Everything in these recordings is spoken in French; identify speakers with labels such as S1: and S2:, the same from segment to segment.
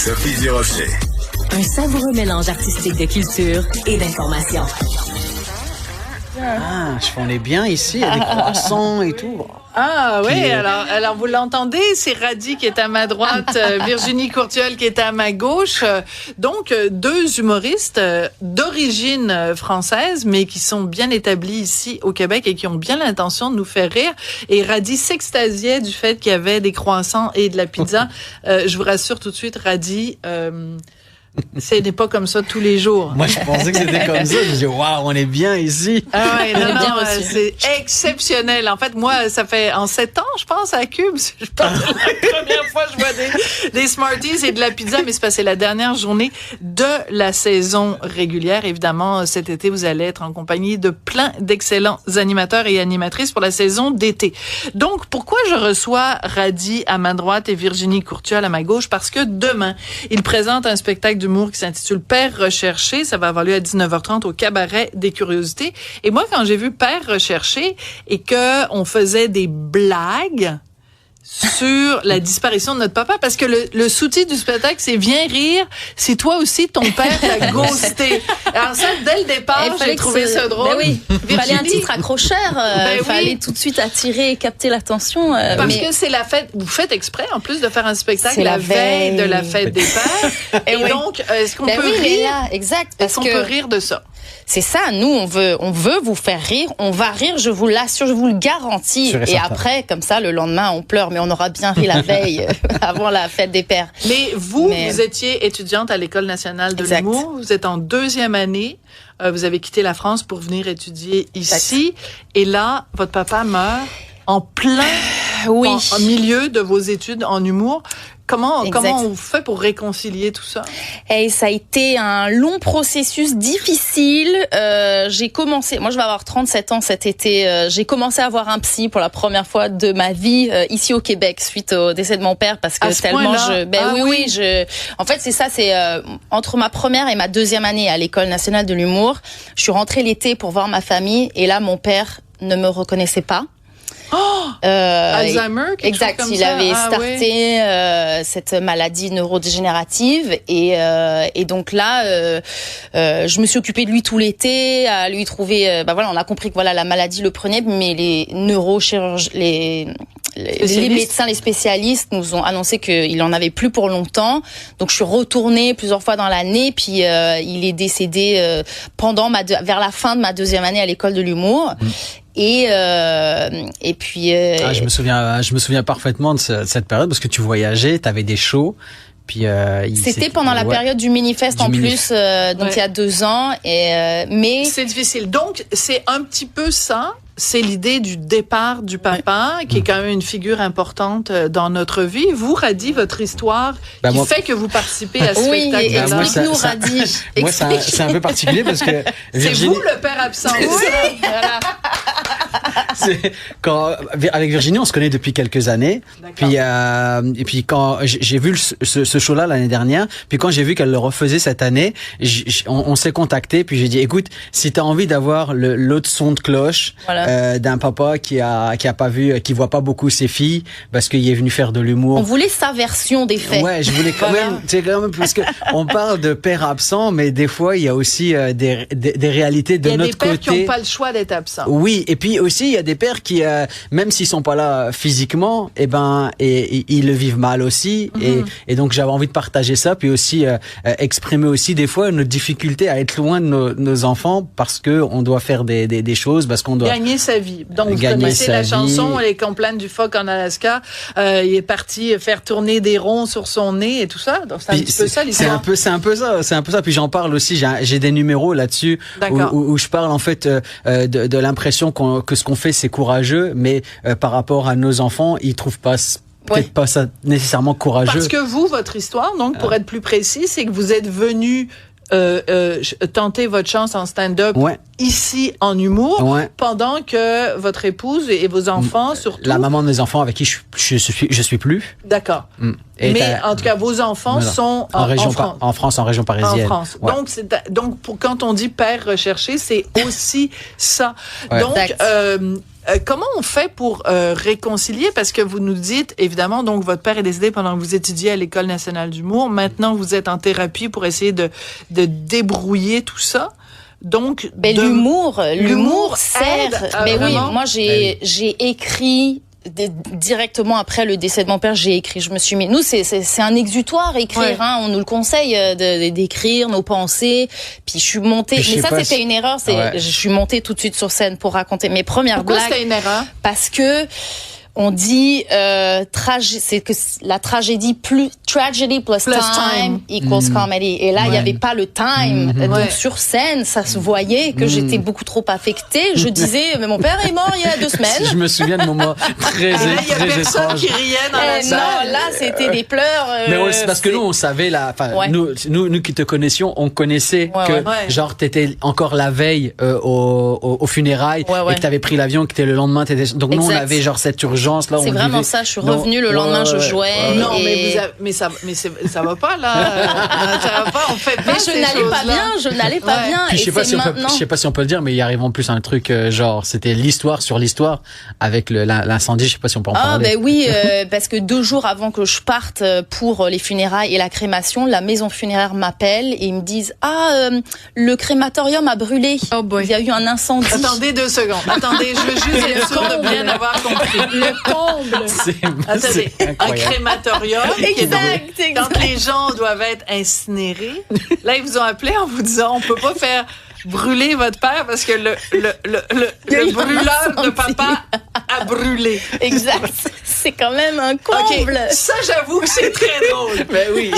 S1: Sophie Durocher.
S2: Un savoureux mélange artistique de culture et d'information.
S3: On est bien ici, il y a des croissants et tout.
S4: Ah oui, alors vous l'entendez, c'est Radi qui est à ma droite, Virginie Courtiol qui est à ma gauche. Donc, deux humoristes d'origine française, mais qui sont bien établis ici au Québec et qui ont bien l'intention de nous faire rire. Et Radi s'extasiait du fait qu'il y avait des croissants et de la pizza. Je vous rassure tout de suite, Radi... ce n'est pas comme ça tous les jours.
S3: Moi, je pensais que c'était comme ça. Je me dis, waouh, on est bien ici.
S4: Ah ouais, non, c'est exceptionnel. En fait, moi, ça fait en 7 ans, je pense, à Cube. Je pense que la première fois, je vois des Smarties et de la pizza, mais c'est passé la dernière journée de la saison régulière. Évidemment, cet été, vous allez être en compagnie de plein d'excellents animateurs et animatrices pour la saison d'été. Donc, pourquoi je reçois Radi à ma droite et Virginie Courtiol à ma gauche? Parce que demain, ils présentent un spectacle d'humour qui s'intitule Père recherché. Ça va avoir lieu à 19h30 au Cabaret des Curiosités. Et moi, quand j'ai vu Père recherché et que on faisait des blagues sur la disparition de notre papa, parce que le sous-titre du spectacle, c'est « Viens rire si toi aussi ton père t'a ghosté ». Alors ça, dès le départ, j'ai trouvé ça drôle.
S5: Ben oui, il fallait un titre accrocheur, il fallait tout de suite attirer et capter l'attention.
S4: Parce que c'est la fête, vous faites exprès, en plus de faire un spectacle la veille de la fête des pères. Et donc, est-ce qu'on peut rire?
S5: Exact.
S4: Est-ce qu'on peut rire de ça?
S5: C'est ça, nous, on veut vous faire rire, on va rire, je vous l'assure, je vous le garantis. Et après, comme ça, le lendemain, on pleure, mais on aura bien ri la veille, avant la fête des pères.
S4: Mais vous étiez étudiante à l'École nationale de l'humour, vous êtes en 2e année, vous avez quitté la France pour venir étudier ici, et là, votre papa meurt en plein en milieu de vos études en humour. Comment on fait pour réconcilier tout ça?
S5: Et ça a été un long processus difficile. J'ai commencé, moi je vais avoir 37 ans cet été, j'ai commencé à avoir un psy pour la première fois de ma vie ici au Québec suite au décès de mon père parce que tellement en fait c'est ça, c'est entre ma première et ma 2e année à l'École nationale de l'humour, je suis rentrée l'été pour voir ma famille et là mon père ne me reconnaissait pas.
S4: Alzheimer,
S5: exact. Il avait starté cette maladie neurodégénérative et donc là, je me suis occupée de lui tout l'été, à lui trouver. On a compris que la maladie le prenait, mais les neurochirurgiens, les médecins, les spécialistes nous ont annoncé qu'il en avait plus pour longtemps. Donc je suis retournée plusieurs fois dans l'année, puis il est décédé vers la fin de ma 2e année à l'École de l'humour. Et puis
S3: je me souviens parfaitement de cette période parce que tu voyageais, t'avais des shows. Puis
S5: c'était pendant la période du Minifest donc il y a 2 ans mais
S4: c'est difficile. Donc c'est un petit peu ça. C'est l'idée du départ du papa, qui est quand même une figure importante dans notre vie. Vous, Radi, votre histoire fait que vous participez à ce spectacle-là.
S5: Explique-nous, Radi.
S3: Moi, c'est un peu particulier parce que...
S4: C'est vous le père absent. Voilà.
S3: Avec Virginie, on se connaît depuis quelques années. Puis, et puis quand j'ai vu ce show-là l'année dernière, puis quand j'ai vu qu'elle le refaisait cette année, on s'est contacté. Puis j'ai dit, écoute, si t'as envie d'avoir l'autre son de cloche d'un papa qui voit pas beaucoup ses filles parce qu'il est venu faire de l'humour.
S5: On voulait sa version des faits.
S3: Ouais, je voulais quand même parce que on parle de père absent, mais des fois il y a aussi des réalités de notre côté.
S4: Il y a des pères qui n'ont pas le choix d'être absents.
S3: Oui, et puis aussi il y a des pères qui même s'ils sont pas là physiquement, et ils le vivent mal aussi. Et donc j'avais envie de partager ça, puis aussi exprimer aussi des fois notre difficulté à être loin de nos enfants parce que on doit faire des choses, parce qu'on doit
S4: gagner sa vie. Donc vous connaissez la chanson Les Complaintes du phoque en Alaska. Il est parti faire tourner des ronds sur son nez et tout ça. Donc c'est un petit peu ça l'histoire.
S3: C'est un peu ça. Puis j'en parle aussi. J'ai des numéros là-dessus où je parle en fait de l'impression que ce qu'on fait c'est courageux, mais par rapport à nos enfants, ils trouvent pas peut-être pas ça nécessairement courageux.
S4: Parce que vous, votre histoire, donc pour être plus précis, c'est que vous êtes venu tenter votre chance en stand-up ici en humour, pendant que votre épouse et vos enfants, surtout...
S3: La maman de mes enfants avec qui je suis plus.
S4: D'accord. Mais en tout cas, vos enfants sont en France.
S3: En France, en région parisienne.
S4: En France. Donc, quand on dit père recherché, c'est aussi ça. Donc, comment on fait pour réconcilier? Parce que vous nous dites, évidemment, donc votre père est décédé pendant que vous étudiez à l'École nationale d'humour. Maintenant, vous êtes en thérapie pour essayer de débrouiller tout ça. Donc,
S5: l'humour sert. Mais oui, moi j'ai écrit directement après le décès de mon père, j'ai écrit. Je me suis mis. Nous, c'est un exutoire écrire. Hein, on nous le conseille d'écrire nos pensées. Puis je suis montée. Mais ça, c'était une erreur. Je suis montée tout de suite sur scène pour raconter mes premières blagues.
S4: Pourquoi c'était une erreur?
S5: Parce que on dit c'est que la tragédie plus tragedy plus time equals comedy. Et là, il y avait pas le time. Donc sur scène, ça se voyait que j'étais beaucoup trop affectée. Je disais, mais mon père est mort il y a 2 semaines.
S3: Je me souviens de moments très étranges.
S4: Il y a personne qui riait dans la salle.
S5: Non, là, c'était des pleurs.
S3: Mais c'est parce que nous, on savait nous qui te connaissions, on connaissait que genre t'étais encore la veille aux funérailles et que t'avais pris l'avion, que t'étais le lendemain. Donc nous, on avait genre cette urgence. Là,
S5: c'est vraiment ça. Je suis revenue le lendemain, je jouais.
S4: Non, mais ça va pas là. Ça va pas. On fait pas.
S5: Mais je n'allais pas bien.
S3: Puis je sais pas si on peut le dire, mais il arrive en plus un truc genre c'était l'histoire sur l'histoire avec l'incendie. Je sais pas si on peut en parler.
S5: Ben oui, parce que 2 jours avant que je parte pour les funérailles et la crémation, la maison funéraire m'appelle et ils me disent le crématorium a brûlé. Oh boy. Il y a eu un incendie.
S4: Attendez 2 secondes. Attendez, je veux juste être sûre de bien avoir compris. Comble. Attendez, un crématorium.
S5: Exact.
S4: Quand les gens doivent être incinérés, là, ils vous ont appelé en vous disant, on peut pas faire brûler votre père parce que le brûleur de papa a brûlé.
S5: Exact. C'est quand même un comble.
S4: Okay. Ça, j'avoue que c'est très drôle.
S3: Ben oui.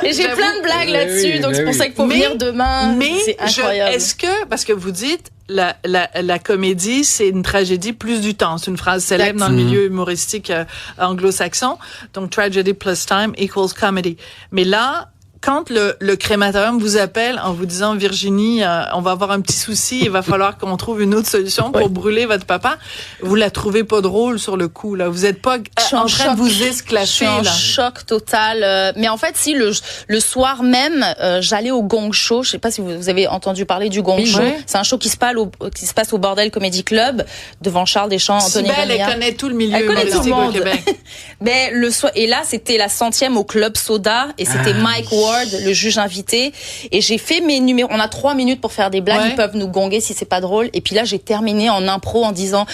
S5: Et j'ai plein de blagues là-dessus, donc c'est pour ça qu'il faut venir demain.
S4: Mais
S5: c'est incroyable.
S4: Est-ce que, parce que vous dites, la comédie, c'est une tragédie plus du temps. C'est une phrase célèbre dans le milieu humoristique anglo-saxon. Donc, tragedy plus time equals comedy. Mais là, quand le crématorium vous appelle en vous disant, Virginie, on va avoir un petit souci, il va falloir qu'on trouve une autre solution pour brûler votre papa, vous la trouvez pas drôle sur le coup, là. Vous êtes pas en train de vous esclacher, là.
S5: Je suis en choc total. Mais en fait, si le soir même, j'allais au Gong Show. Je sais pas si vous avez entendu parler du Gong Show. C'est un show qui se passe au Bordel Comedy Club devant Charles Deschamps, Anthony Remillard.
S4: Elle connaît tout le milieu humoristique au Québec.
S5: Mais le soir, et là, c'était la 100e au Club Soda et c'était Mike Ward, le juge invité, et j'ai fait mes numéros. On a 3 minutes pour faire des blagues, ils peuvent nous gonger si c'est pas drôle. Et puis là, j'ai terminé en impro en disant,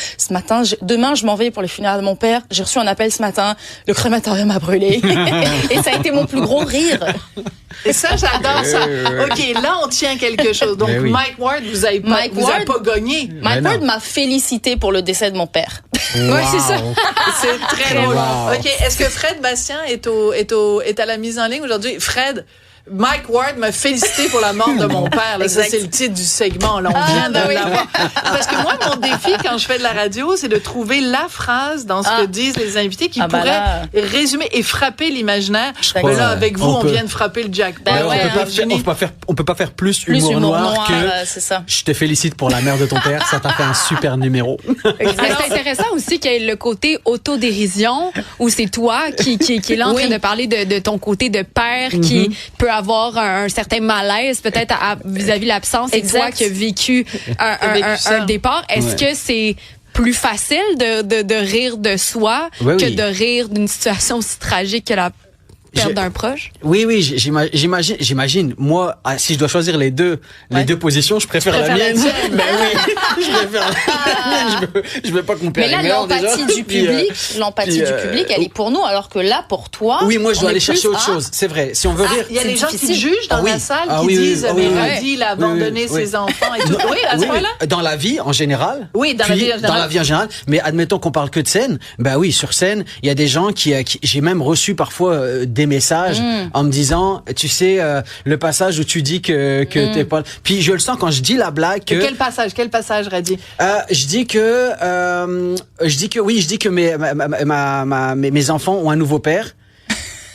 S5: demain, je m'en vais pour les funérailles de mon père. J'ai reçu un appel ce matin, le crématorium a brûlé. Et ça a été mon plus gros rire.
S4: Et ça, j'adore ça. OK, là, on tient quelque chose. Donc, Mike Ward, vous avez pas gagné.
S5: Mike Ward m'a félicité pour le décès de mon père.
S3: Wow.
S4: Ouais, c'est ça. C'est très drôle. Wow. OK, est-ce que Fred Bastien est à la mise en ligne aujourd'hui? Fred, Mike Ward m'a félicité pour la mort de mon père. Là, ça, c'est le titre du segment. Là, on vient de l'avoir. Parce que moi, mon défi, quand je fais de la radio, c'est de trouver la phrase dans ce que disent les invités qui pourrait résumer et frapper l'imaginaire. Mais là, avec vous, on vient de frapper le jackpot.
S3: On peut pas faire plus humour noir que
S5: c'est ça.
S3: Je te félicite pour la mère de ton père. Ça t'a fait un super numéro.
S1: C'est intéressant aussi qu'il y ait le côté autodérision où c'est toi qui est là en train de parler de ton côté de père qui peut avoir un certain malaise peut-être vis-à-vis l'absence et toi qui as vécu un départ. Est-ce que c'est plus facile de rire de soi que de rire d'une situation aussi tragique que la perte d'un proche?
S3: Oui, j'imagine. Moi, si je dois choisir les deux positions, je préfère la mienne. Ben oui, je préfère la mienne. Je veux pas qu'on perde.
S5: Mais là, l'empathie du public, elle est pour nous, alors que là, pour toi.
S3: Oui, moi, je dois aller chercher autre chose. C'est vrai. Si on veut rire.
S4: Il y a des gens qui jugent dans la salle qui disent, mais Rudy, il a abandonné ses enfants et tout. Oui, à ce point-là.
S3: Dans la vie, en général.
S4: Oui, dans la vie en général.
S3: Mais admettons qu'on parle que de scène. Ben oui, sur scène, il y a des gens qui j'ai même reçu parfois des messages en me disant, tu sais, le passage où tu dis que t'es pas. Puis je le sens quand je dis la blague.
S4: Quel passage, Radi?
S3: Je dis que mes enfants ont un nouveau père.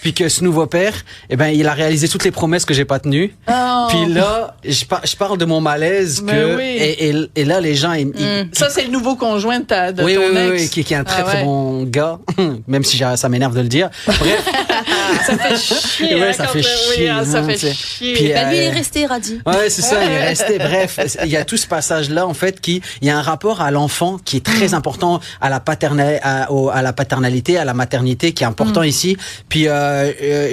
S3: puis que ce nouveau père, eh ben, il a réalisé toutes les promesses que j'ai pas tenues.
S4: Oh.
S3: Puis là, je parle de mon malaise que, et là, les gens,
S4: ça, c'est le nouveau conjoint de ton
S3: oui,
S4: ex.
S3: qui est un très bon gars, même si ça m'énerve de le dire. Bref.
S4: Ça fait chier.
S3: Ouais, ça fait chier.
S4: Ça fait chier.
S3: Puis,
S5: lui, il est resté, Radi.
S3: Ouais, c'est ça, il est resté. Bref, il y a tout ce passage-là, en fait, il y a un rapport à l'enfant qui est très important, à la paternalité, à la maternité, qui est important ici. Puis,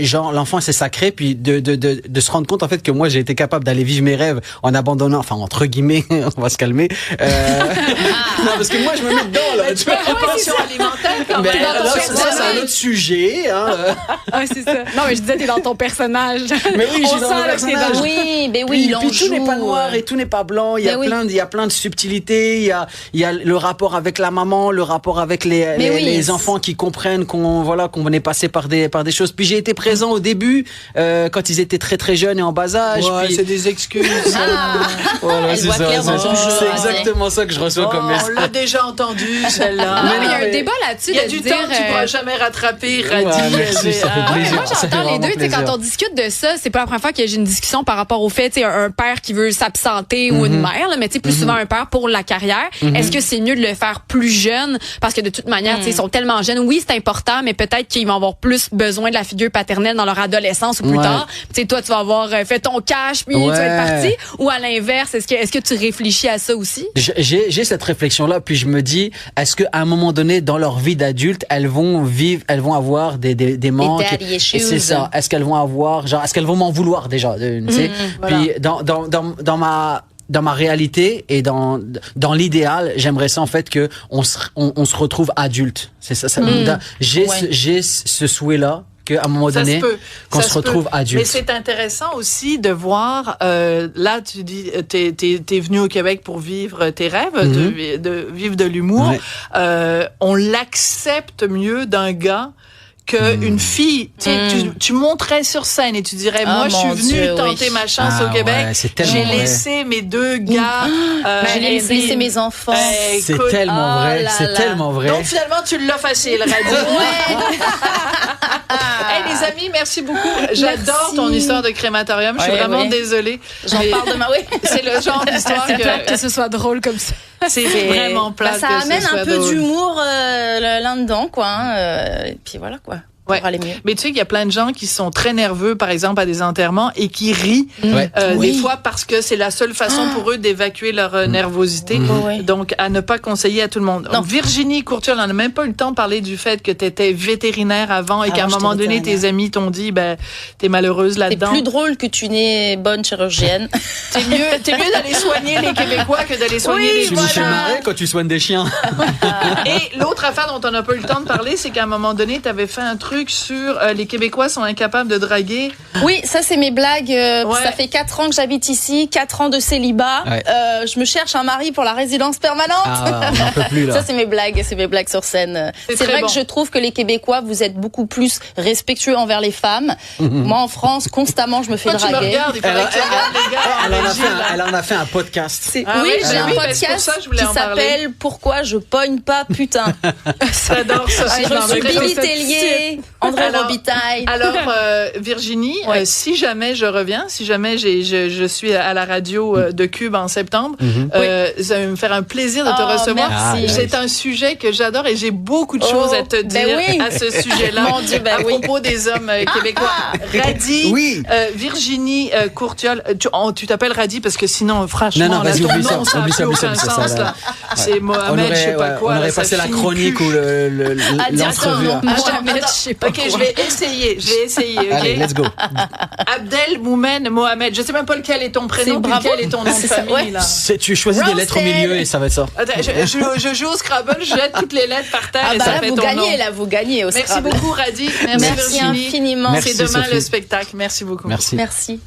S3: genre, l'enfant, c'est sacré. Puis, de se rendre compte, en fait, que moi, j'ai été capable d'aller vivre mes rêves en abandonnant, enfin, entre guillemets, on va se calmer. Non, parce que moi, je me mets dedans, là.
S4: Tu as une pension alimentaire quand même.
S3: Ça, c'est un autre sujet,
S1: Ouais, c'est ça. Non, mais je disais, t'es dans ton personnage.
S3: Mais oui, je suis
S1: On
S3: dans
S1: sent
S3: mon
S1: là que t'es
S3: personnage.
S5: Oui, mais oui, il en
S3: puis tout
S5: joue.
S3: n'est pas noir et tout n'est pas blanc. Il y a plein de subtilités. Il y a le rapport avec la maman, le rapport avec les enfants qui comprennent qu'on est passé par des choses. Puis j'ai été présent au début, quand ils étaient très très jeunes et en bas âge.
S4: Ouais,
S3: puis
S4: c'est des excuses.
S3: voilà,
S5: Elle voit clair dans ton jeu.
S3: C'est exactement ça que je reçois comme message.
S4: On l'a déjà entendu, celle-là.
S1: Non, mais il y a un débat là-dessus.
S4: Il y a du temps que tu pourras jamais rattraper, Radi.
S3: Ouais, merci, ça fait plaisir.
S1: Moi,
S3: Ça fait
S1: j'entends les
S3: vraiment
S1: deux. Tu sais,
S3: plaisir.
S1: quand on discute de ça, c'est pas la première fois que j'ai une discussion par rapport au fait, tu sais, un père qui veut s'absenter ou une mère, là, mais tu sais, plus souvent un père pour la carrière. Est-ce que c'est mieux de le faire plus jeune? Parce que de toute manière, tu sais, ils sont tellement jeunes. Oui, c'est important, mais peut-être qu'ils vont avoir plus besoin de la figure paternelle dans leur adolescence ou plus tard. Tu sais, toi, tu vas avoir fait ton cash, puis tu vas être parti. Ou à l'inverse, est-ce que tu réfléchis à ça aussi?
S3: J'ai cette réflexion-là, puis je me dis, est-ce qu'à un moment donné, dans leur vie d'adulte, elles vont avoir des manques?
S5: daddy issues.
S3: C'est ça. Est-ce qu'elles vont avoir, genre, est-ce qu'elles vont m'en vouloir déjà? Tu sais? Puis dans ma réalité et dans l'idéal, j'aimerais ça en fait que on se retrouve adulte. C'est ça. J'ai ce souhait-là qu'à un moment donné, qu'on se retrouve adulte.
S4: Mais c'est intéressant aussi de voir, là, tu dis, t'es venu au Québec pour vivre tes rêves, de vivre de l'humour.
S3: Ouais.
S4: On l'accepte mieux d'un gars qu'une fille. Tu monterais sur scène et tu dirais, moi, je suis venue tenter ma chance au Québec.
S3: Ouais,
S4: j'ai laissé mes deux gars.
S5: J'ai laissé mes enfants.
S3: C'est tellement vrai. C'est tellement vrai.
S4: Donc, finalement, tu l'as facile, Radi. Hey, les amis, merci beaucoup. J'adore ton histoire de crématorium. Je suis vraiment désolée.
S5: J'en parle demain,
S4: C'est le genre d'histoire
S1: que ce soit drôle comme ça.
S4: C'est vraiment plate.
S5: Ça amène un peu d'humour là-dedans, quoi. Et puis voilà, quoi.
S4: Ouais.
S5: Pour aller mieux.
S4: Mais tu sais qu'il y a plein de gens qui sont très nerveux, par exemple, à des enterrements et qui rient des fois parce que c'est la seule façon pour eux d'évacuer leur nervosité. Donc, à ne pas conseiller à tout le monde. Donc, Virginie Courtiol, on n'a même pas eu le temps de parler du fait que tu étais vétérinaire avant et qu'à un moment donné, tes amis t'ont dit, t'es malheureuse là-dedans.
S5: C'est plus drôle que tu n'es bonne chirurgienne.
S4: T'es mieux d'aller soigner les Québécois que d'aller soigner les
S3: Tu nous fais marrer quand tu soignes des chiens.
S4: Et l'autre affaire dont on n'a pas eu le temps de parler, c'est qu'à un moment donné, tu avais fait un truc sur les Québécois sont incapables de draguer.
S5: Oui, ça c'est mes blagues. Ça fait 4 ans que j'habite ici, 4 ans de célibat. Je me cherche un mari pour la résidence permanente.
S3: On n'en peut plus là.
S5: Ça c'est mes blagues sur scène. C'est vrai que je trouve que les Québécois, vous êtes beaucoup plus respectueux envers les femmes. Moi en France, constamment je me fais draguer.
S4: Tu me regardes, il faudrait que tu regardes les gars.
S3: Elle en a fait un podcast.
S5: Oui, j'ai un podcast qui s'appelle Pourquoi je pogne pas putain.
S4: J'adore ça.
S5: J'ai reçu Billy Tellier, André Robitaille.
S4: Alors, Virginie, si jamais je reviens, si jamais je suis à la radio de Cube en septembre, ça va me faire un plaisir de te recevoir.
S5: Merci.
S4: C'est un sujet que j'adore et j'ai beaucoup de choses à te dire à ce sujet-là.
S5: Mon Dieu,
S4: à propos des hommes québécois. Radi, Virginie Courtiol, tu t'appelles Radi parce que sinon, franchement,
S3: non, vas-y,
S4: ton
S3: oublie
S4: nom, ça n'a plus aucun sens. Là. C'est Mohamed, je sais pas quoi.
S3: On aurait passé la chronique ou l'entrevue.
S1: Mohamed, je sais pas.
S4: Ok, je vais essayer. Ok.
S3: Allez, let's go.
S4: Abdel Moumen Mohamed. Je sais même pas lequel est ton prénom, lequel est ton nom de famille là.
S3: Tu choisis des lettres au milieu et ça va être ça.
S4: Attends, je joue au Scrabble, je jette toutes les lettres par terre et ça fait ton nom.
S5: Vous gagnez au
S4: Merci
S5: Scrabble.
S4: beaucoup Radi.
S5: Merci
S4: Virginie.
S5: infiniment.
S4: C'est demain
S3: Sophie.
S4: le spectacle. Merci beaucoup.
S3: Merci.
S5: Merci.